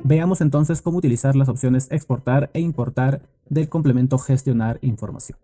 Veamos entonces cómo utilizar las opciones exportar e importar del complemento gestionar información.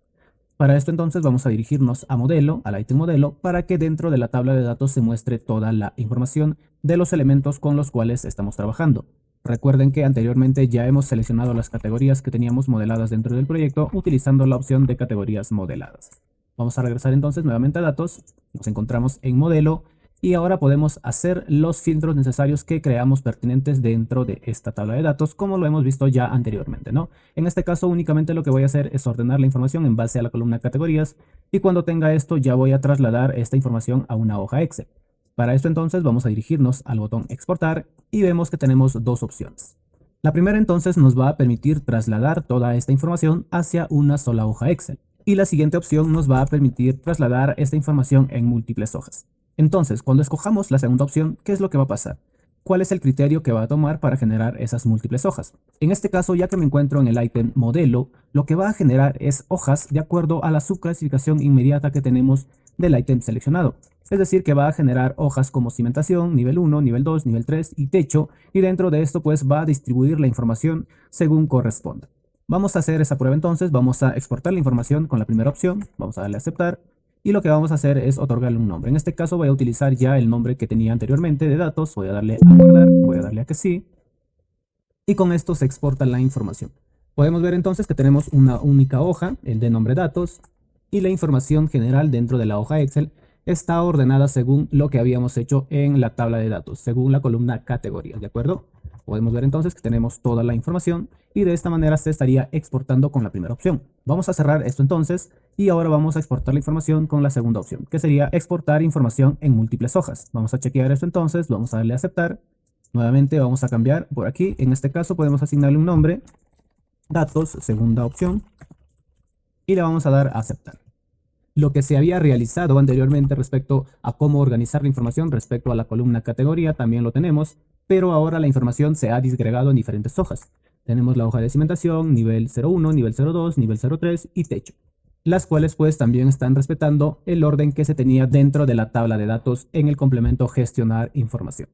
Para esto entonces vamos a dirigirnos a modelo, al ítem modelo, para que dentro de la tabla de datos se muestre toda la información de los elementos con los cuales estamos trabajando. Recuerden que anteriormente ya hemos seleccionado las categorías que teníamos modeladas dentro del proyecto utilizando la opción de categorías modeladas. Vamos a regresar entonces nuevamente a datos, nos encontramos en modelo y ahora podemos hacer los filtros necesarios que creamos pertinentes dentro de esta tabla de datos, como lo hemos visto ya anteriormente, ¿no? En este caso únicamente lo que voy a hacer es ordenar la información en base a la columna categorías y cuando tenga esto ya voy a trasladar esta información a una hoja Excel. Para esto entonces vamos a dirigirnos al botón exportar y vemos que tenemos dos opciones. La primera entonces nos va a permitir trasladar toda esta información hacia una sola hoja Excel y la siguiente opción nos va a permitir trasladar esta información en múltiples hojas. Entonces, cuando escojamos la segunda opción, ¿qué es lo que va a pasar? ¿Cuál es el criterio que va a tomar para generar esas múltiples hojas? En este caso, ya que me encuentro en el ítem modelo, lo que va a generar es hojas de acuerdo a la subclasificación inmediata que tenemos del ítem seleccionado. Es decir, que va a generar hojas como cimentación, nivel 1, nivel 2, nivel 3 y techo, y dentro de esto pues va a distribuir la información según corresponda. Vamos a hacer esa prueba entonces, vamos a exportar la información con la primera opción, vamos a darle a aceptar. Y lo que vamos a hacer es otorgarle un nombre. En este caso voy a utilizar ya el nombre que tenía anteriormente de datos. Voy a darle a guardar, voy a darle a que sí. Y con esto se exporta la información. Podemos ver entonces que tenemos una única hoja, el de nombre datos, y la información general dentro de la hoja Excel está ordenada según lo que habíamos hecho en la tabla de datos, según la columna categorías, ¿de acuerdo? Podemos ver entonces que tenemos toda la información y de esta manera se estaría exportando con la primera opción. Vamos a cerrar esto entonces y ahora vamos a exportar la información con la segunda opción, que sería exportar información en múltiples hojas. Vamos a chequear esto entonces, vamos a darle a aceptar. Nuevamente vamos a cambiar por aquí. En este caso podemos asignarle un nombre, datos, segunda opción, y le vamos a dar a aceptar. Lo que se había realizado anteriormente respecto a cómo organizar la información respecto a la columna categoría también lo tenemos, pero ahora la información se ha disgregado en diferentes hojas. Tenemos la hoja de cimentación, nivel 01, nivel 02, nivel 03 y techo, las cuales pues también están respetando el orden que se tenía dentro de la tabla de datos en el complemento gestionar información.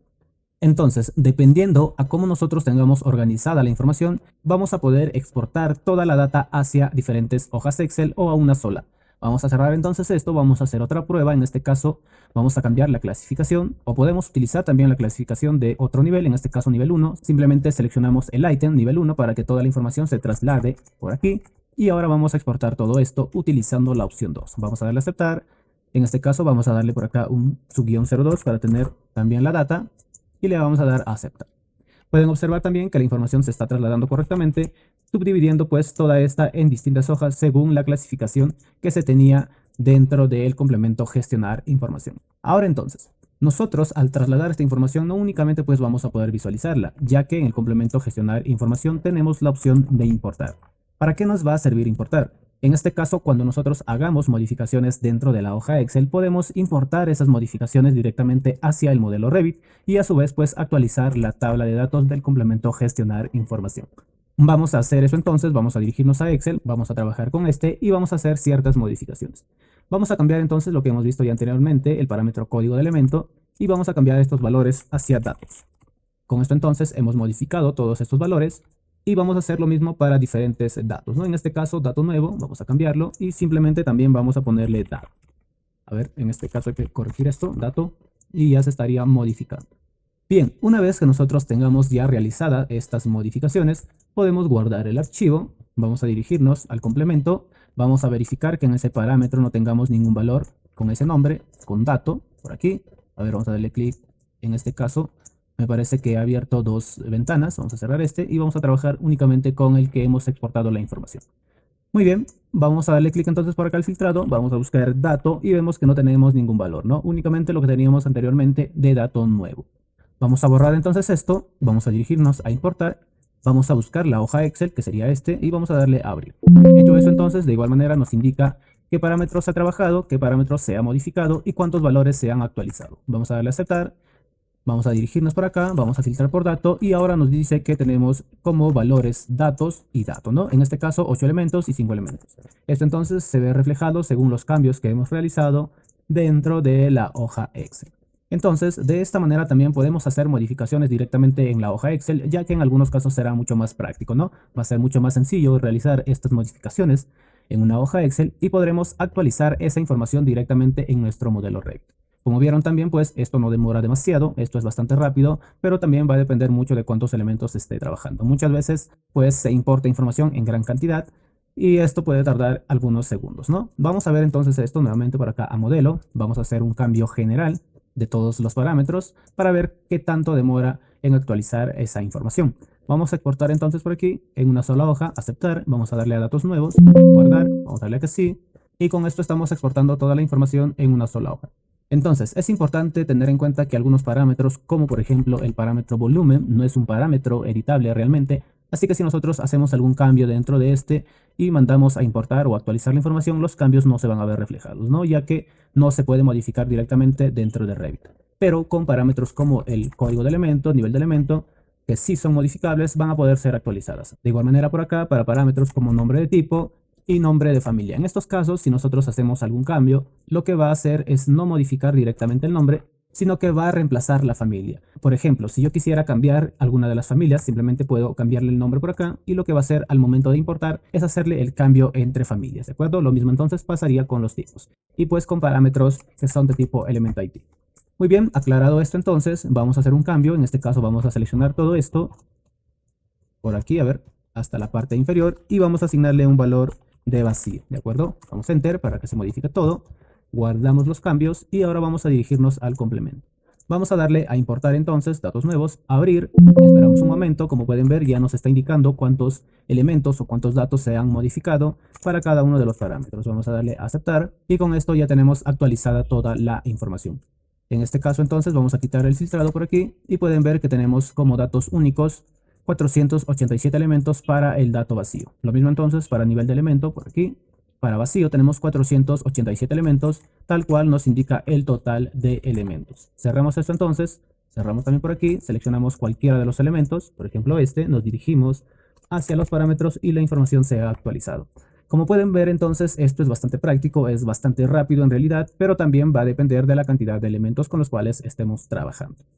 Entonces, dependiendo a cómo nosotros tengamos organizada la información, vamos a poder exportar toda la data hacia diferentes hojas Excel o a una sola. Vamos a cerrar entonces esto, vamos a hacer otra prueba, en este caso vamos a cambiar la clasificación o podemos utilizar también la clasificación de otro nivel, en este caso nivel 1, simplemente seleccionamos el ítem nivel 1 para que toda la información se traslade por aquí y ahora vamos a exportar todo esto utilizando la opción 2. Vamos a darle a aceptar, en este caso vamos a darle por acá un subguión 02 para tener también la data y le vamos a dar a aceptar. Pueden observar también que la información se está trasladando correctamente, subdividiendo pues toda esta en distintas hojas según la clasificación que se tenía dentro del complemento gestionar información. Ahora entonces, nosotros al trasladar esta información no únicamente pues vamos a poder visualizarla, ya que en el complemento gestionar información tenemos la opción de importar. ¿Para qué nos va a servir importar? En este caso, cuando nosotros hagamos modificaciones dentro de la hoja Excel, podemos importar esas modificaciones directamente hacia el modelo Revit y a su vez pues actualizar la tabla de datos del complemento gestionar información. Vamos a hacer eso entonces, vamos a dirigirnos a Excel, vamos a trabajar con este y vamos a hacer ciertas modificaciones. Vamos a cambiar entonces lo que hemos visto ya anteriormente, el parámetro código de elemento, y vamos a cambiar estos valores hacia datos. Con esto entonces hemos modificado todos estos valores y vamos a hacer lo mismo para diferentes datos, ¿no? En este caso, dato nuevo, vamos a cambiarlo y simplemente también vamos a ponerle dato. A ver, en este caso hay que corregir esto, dato, y ya se estaría modificando. Bien, una vez que nosotros tengamos ya realizadas estas modificaciones, podemos guardar el archivo, vamos a dirigirnos al complemento, vamos a verificar que en ese parámetro no tengamos ningún valor con ese nombre, con dato, por aquí. A ver, vamos a darle clic, en este caso, me parece que he abierto dos ventanas, vamos a cerrar este y vamos a trabajar únicamente con el que hemos exportado la información. Muy bien, vamos a darle clic entonces por acá al filtrado, vamos a buscar dato y vemos que no tenemos ningún valor, ¿no? Únicamente lo que teníamos anteriormente de dato nuevo. Vamos a borrar entonces esto, vamos a dirigirnos a importar, vamos a buscar la hoja Excel, que sería este, y vamos a darle a abrir. Hecho eso entonces, de igual manera nos indica qué parámetros se ha trabajado, qué parámetros se ha modificado y cuántos valores se han actualizado. Vamos a darle a aceptar. Vamos a dirigirnos por acá, vamos a filtrar por dato y ahora nos dice que tenemos como valores datos y dato, ¿no? En este caso 8 elementos y 5 elementos. Esto entonces se ve reflejado según los cambios que hemos realizado dentro de la hoja Excel. Entonces, de esta manera también podemos hacer modificaciones directamente en la hoja Excel, ya que en algunos casos será mucho más práctico, ¿no? Va a ser mucho más sencillo realizar estas modificaciones en una hoja Excel y podremos actualizar esa información directamente en nuestro modelo Revit. Como vieron también, pues esto no demora demasiado, esto es bastante rápido, pero también va a depender mucho de cuántos elementos esté trabajando. Muchas veces, pues se importa información en gran cantidad y esto puede tardar algunos segundos, ¿no? Vamos a ver entonces esto nuevamente por acá a modelo, vamos a hacer un cambio general de todos los parámetros para ver qué tanto demora en actualizar esa información. Vamos a exportar entonces por aquí en una sola hoja, aceptar, vamos a darle a datos nuevos, guardar, vamos a darle a que sí, y con esto estamos exportando toda la información en una sola hoja. Entonces, es importante tener en cuenta que algunos parámetros, como por ejemplo el parámetro volumen, no es un parámetro editable realmente, así que si nosotros hacemos algún cambio dentro de este y mandamos a importar o actualizar la información, los cambios no se van a ver reflejados, ¿no? Ya que no se puede modificar directamente dentro de Revit. Pero con parámetros como el código de elemento, nivel de elemento, que sí son modificables, van a poder ser actualizadas. De igual manera por acá, para parámetros como nombre de tipo y nombre de familia. En estos casos, si nosotros hacemos algún cambio, lo que va a hacer es no modificar directamente el nombre, sino que va a reemplazar la familia. Por ejemplo, si yo quisiera cambiar alguna de las familias, simplemente puedo cambiarle el nombre por acá y lo que va a hacer al momento de importar es hacerle el cambio entre familias, ¿de acuerdo? Lo mismo entonces pasaría con los tipos y pues con parámetros que son de tipo Element ID. Muy bien, aclarado esto entonces, vamos a hacer un cambio. En este caso vamos a seleccionar todo esto por aquí, a ver, hasta la parte inferior y vamos a asignarle un valor de vacío, ¿de acuerdo? Vamos a Enter para que se modifique todo, guardamos los cambios y ahora vamos a dirigirnos al complemento. Vamos a darle a importar entonces datos nuevos, abrir, esperamos un momento, como pueden ver ya nos está indicando cuántos elementos o cuántos datos se han modificado para cada uno de los parámetros. Vamos a darle a aceptar y con esto ya tenemos actualizada toda la información. En este caso entonces vamos a quitar el filtrado por aquí y pueden ver que tenemos como datos únicos 487 elementos para el dato vacío. Lo mismo entonces para nivel de elemento por aquí. Para vacío tenemos 487 elementos, tal cual nos indica el total de elementos. Cerramos esto entonces, cerramos también por aquí, seleccionamos cualquiera de los elementos, por ejemplo este, nos dirigimos hacia los parámetros y la información se ha actualizado. Como pueden ver entonces esto es bastante práctico, es bastante rápido en realidad, pero también va a depender de la cantidad de elementos con los cuales estemos trabajando.